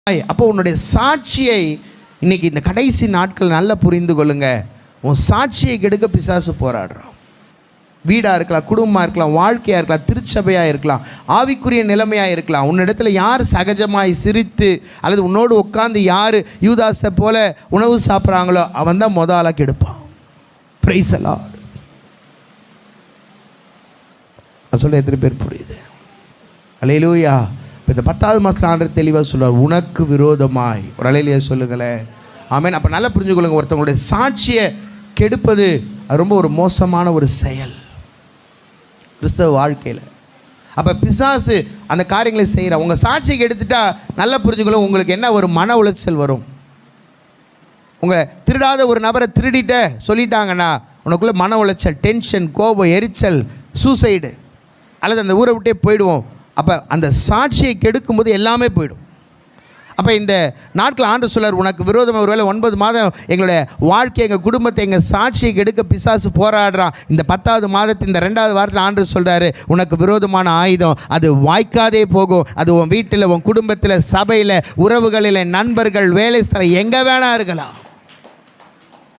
அப்போ உன்னுடைய சாட்சியை இன்னைக்கு இந்த கடைசி நாட்கள் நல்லா புரிந்து கொள்ளுங்க. உன் சாட்சியை கெடுக்க பிசாசு போராடுறான். வீடாக இருக்கலாம், குடும்பமாக இருக்கலாம், வாழ்க்கையாக இருக்கலாம், திருச்சபையாக இருக்கலாம், ஆவிக்குரிய நிலைமையாக இருக்கலாம். உன்னிடத்துல யார் சகஜமாய் சிரித்து அல்லது உன்னோடு உட்காந்து யார் யூதாஸை போல உணவு சாப்பிட்றாங்களோ அவன் தான் ஆளாக கெடுப்பான். Praise the Lord. நான் சொல்ல எத்தனை பேர் புரியுது? அல்லேலூயா. இப்போ இந்த 10வது மாதம் ஆண்டவர் தெளிவாக சொல்லுவார், உனக்கு விரோதமாய். ஒரு அல்லேலூயா சொல்லுங்களேன். ஆமென். அப்போ நல்லா புரிஞ்சுக்கொள்ளுங்க, ஒருத்தவங்களுடைய சாட்சியை கெடுப்பது ரொம்ப ஒரு மோசமான ஒரு செயல் கிறிஸ்தவ வாழ்க்கையில். அப்போ பிசாசு அந்த காரியங்களை செய்கிற உங்கள் சாட்சியை எடுத்துட்டா நல்லா புரிஞ்சுக்கொள்ளும், உங்களுக்கு என்ன ஒரு மன உளைச்சல் வரும். உங்கள் திருடாத ஒரு நபரை திருடிட்ட சொல்லிட்டாங்கன்னா உனக்குள்ளே மன உளைச்சல், டென்ஷன், கோபம், எரிச்சல், சூசைடு அல்லது அந்த ஊரை விட்டே போயிடுவோம். அப்போ அந்த சாட்சியை கெடுக்கும்போது எல்லாமே போயிடும். அப்போ இந்த நாட்கள் ஆண்டு சொல்றார், உனக்கு விரோதமாக ஒருவேளை 9 மாதம் எங்களுடைய வாழ்க்கை, எங்கள் குடும்பத்தை, எங்கள் சாட்சியை கெடுக்க பிசாசு போராடுறான். இந்த 10வது மாதத்து இந்த 2வது வாரத்தில் ஆண்டு சொல்கிறாரு, உனக்கு விரோதமான ஆயுதம் அது வாய்க்காதே போகும். அது உன் வீட்டில், உன் குடும்பத்தில், சபையில், உறவுகளில், நண்பர்கள், வேலை ஸ்தலம் எங்கே வேணா இருக்கலாம்.